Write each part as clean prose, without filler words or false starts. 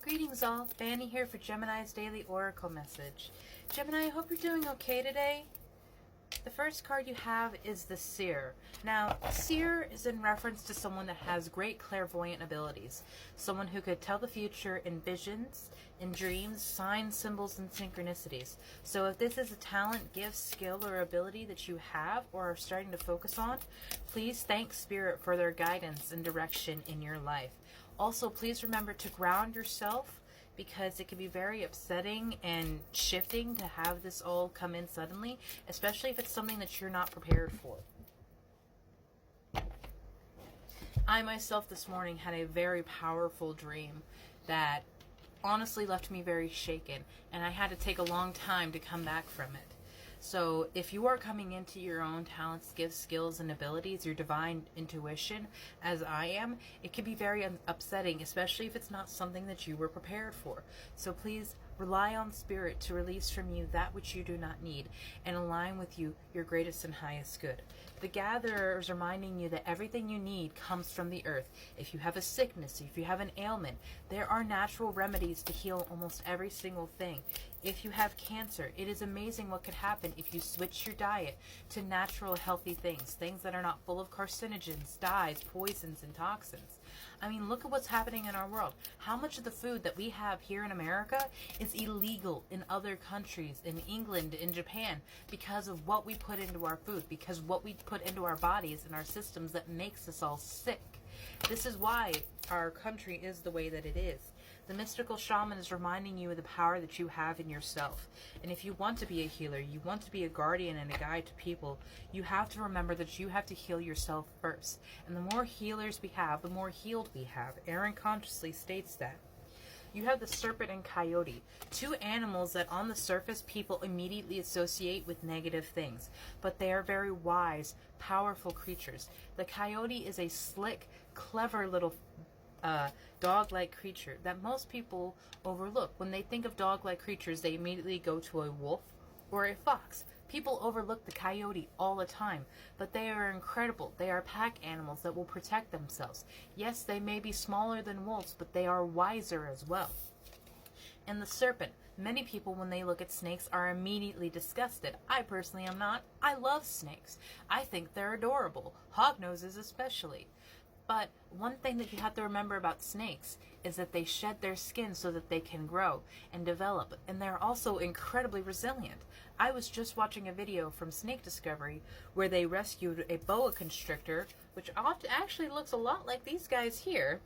Greetings all, Fanny here for Gemini's Daily Oracle Message. Gemini, I hope you're doing okay today. The first card you have is the Seer. Now, Seer is in reference to someone that has great clairvoyant abilities. Someone who could tell the future in visions, in dreams, signs, symbols, and synchronicities. So if this is a talent, gift, skill, or ability that you have or are starting to focus on, please thank Spirit for their guidance and direction in your life. Also, please remember to ground yourself, because it can be very upsetting and shifting to have this all come in suddenly, especially if it's something that you're not prepared for. I myself this morning had a very powerful dream that honestly left me very shaken, and I had to take a long time to come back from it. So if you are coming into your own talents, gifts, skills, and abilities, your divine intuition, as I am, it can be very upsetting, especially if it's not something that you were prepared for. So please rely on Spirit to release from you that which you do not need and align with you your greatest and highest good. The Gatherer is reminding you that everything you need comes from the earth. If you have a sickness, if you have an ailment, there are natural remedies to heal almost every single thing. If you have cancer, it is amazing what could happen if you switch your diet to natural, healthy things that are not full of carcinogens, dyes, poisons, and toxins. I mean, look at what's happening in our world. How much of the food that we have here in America is illegal in other countries, in England, in Japan, because of what we put into our food, because what we put into our bodies and our systems that makes us all sick. This is why our country is the way that it is. The mystical shaman is reminding you of the power that you have in yourself. And if you want to be a healer, you want to be a guardian and a guide to people, you have to remember that you have to heal yourself first. And the more healers we have, the more healed we have. Aaron consciously states that. You have the serpent and coyote, two animals that on the surface people immediately associate with negative things, but they are very wise, powerful creatures. The coyote is a slick, clever little dog-like creature that most people overlook. When they think of dog-like creatures, they immediately go to a wolf or a fox. People overlook the coyote all the time, but they are incredible. They are pack animals that will protect themselves. Yes, they may be smaller than wolves, but they are wiser as well. And the serpent. Many people, when they look at snakes, are immediately disgusted. I personally am not. I love snakes. I think they're adorable. Hognoses especially. But one thing that you have to remember about snakes is that they shed their skin so that they can grow and develop. And they're also incredibly resilient. I was just watching a video from Snake Discovery where they rescued a boa constrictor, which actually looks a lot like these guys here.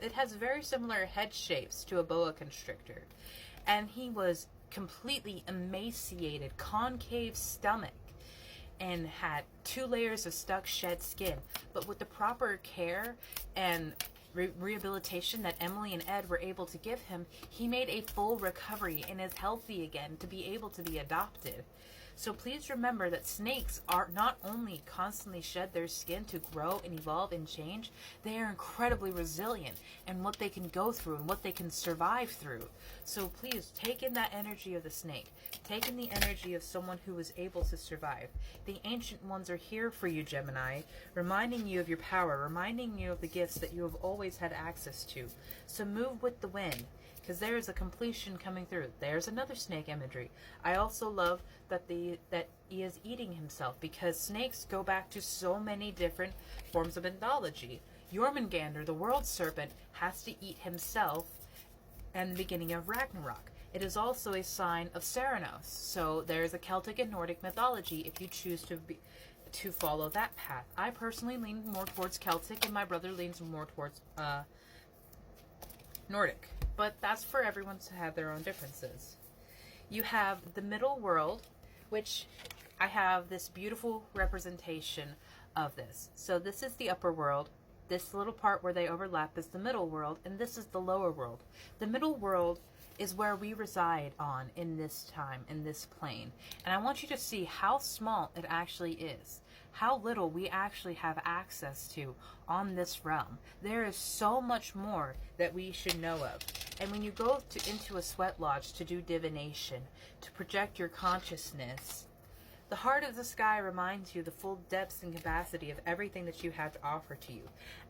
It has very similar head shapes to a boa constrictor. And he was completely emaciated, concave stomach, and had 2 layers of stuck shed skin. But with the proper care and rehabilitation that Emily and Ed were able to give him, he made a full recovery and is healthy again to be able to be adopted. So please remember that snakes are not only constantly shed their skin to grow and evolve and change, they are incredibly resilient in what they can go through and what they can survive through. So please take in that energy of the snake. Take in the energy of someone who was able to survive. The ancient ones are here for you, Gemini, reminding you of your power, reminding you of the gifts that you have always had access to. So move with the wind, because there is a completion coming through. There's another snake imagery. I also love that he is eating himself, because snakes go back to so many different forms of mythology. Jormungandr, the world serpent, has to eat himself and the beginning of Ragnarok. It is also a sign of Ceranos. So there's a Celtic and Nordic mythology if you choose to follow that path. I personally lean more towards Celtic, and my brother leans more towards Nordic. But that's for everyone to have their own differences. You have the middle world, which I have this beautiful representation of this. So this is the upper world. This little part where they overlap is the middle world, and this is the lower world. The middle world is where we reside on in this time, in this plane. And I want you to see how small it actually is, how little we actually have access to on this realm. There is so much more that we should know of. And when you go into a sweat lodge to do divination, to project your consciousness, The heart of the sky reminds you the full depths and capacity of everything that you have to offer to you.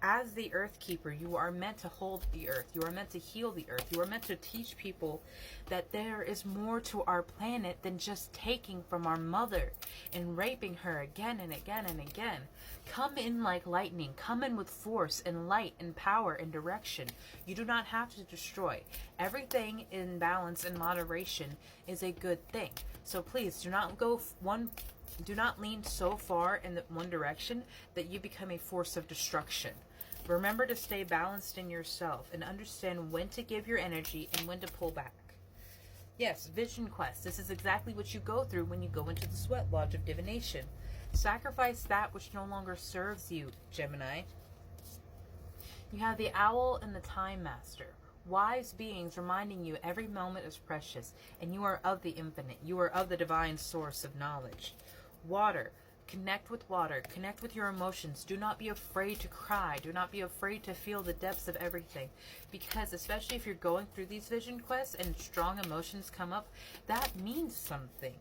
As the earth keeper, you are meant to hold the earth. You are meant to heal the earth. You are meant to teach people that there is more to our planet than just taking from our mother and raping her again and again and again. Come in like lightning. Come in with force and light and power and direction. You do not have to destroy. Everything in balance and moderation is a good thing. So please do not do not lean so far in the one direction that you become a force of destruction. Remember to stay balanced in yourself and understand when to give your energy and when to pull back. Yes, Vision Quest. This is exactly what you go through when you go into the Sweat Lodge of Divination. Sacrifice that which no longer serves you, Gemini. You have the Owl and the Time Master. Wise beings reminding you every moment is precious, and you are of the infinite. You are of the divine source of knowledge. Water. Connect with water. Connect with your emotions. Do not be afraid to cry. Do not be afraid to feel the depths of everything. Because especially if you're going through these vision quests and strong emotions come up, that means something.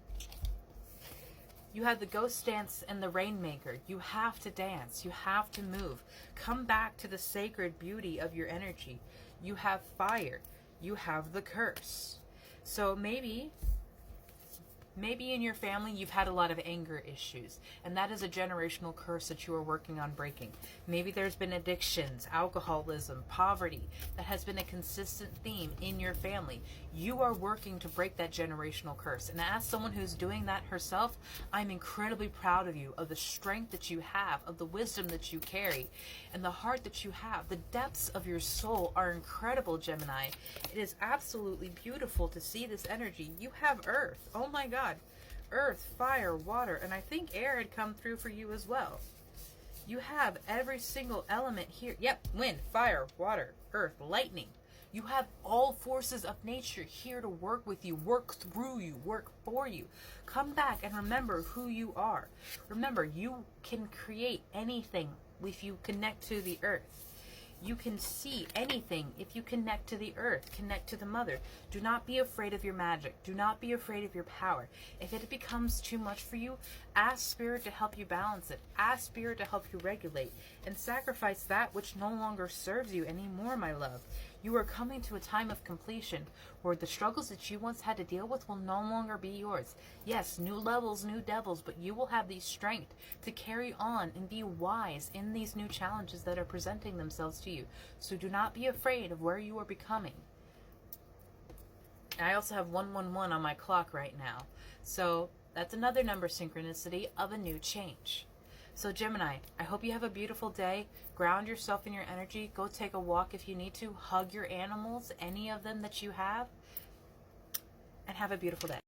You have the Ghost Dance and the Rainmaker. You have to dance. You have to move. Come back to the sacred beauty of your energy. You have fire. You have the curse. So maybe in your family you've had a lot of anger issues, and that is a generational curse that you are working on breaking. Maybe there's been addictions, alcoholism, poverty that has been a consistent theme in your family. You are working to break that generational curse. And as someone who's doing that herself, I'm incredibly proud of you, of the strength that you have, of the wisdom that you carry, and the heart that you have. The depths of your soul are incredible, Gemini. It is absolutely beautiful to see this energy. You have Earth. Oh my God. Earth, fire, water, and I think air had come through for you as well. You have every single element here. Yep, wind, fire, water, earth, lightning. You have all forces of nature here to work with you, work through you, work for you. Come back and remember who you are. Remember, you can create anything if you connect to the earth. You can see anything if you connect to the earth, connect to the mother. Do not be afraid of your magic. Do not be afraid of your power. If it becomes too much for you, ask Spirit to help you balance it. Ask Spirit to help you regulate and sacrifice that which no longer serves you anymore, my love. You are coming to a time of completion where the struggles that you once had to deal with will no longer be yours. Yes, new levels, new devils, but you will have the strength to carry on and be wise in these new challenges that are presenting themselves to you. So do not be afraid of where you are becoming. I also have 111 on my clock right now. So that's another number synchronicity of a new change. So Gemini, I hope you have a beautiful day. Ground yourself in your energy. Go take a walk if you need to. Hug your animals, any of them that you have. And have a beautiful day.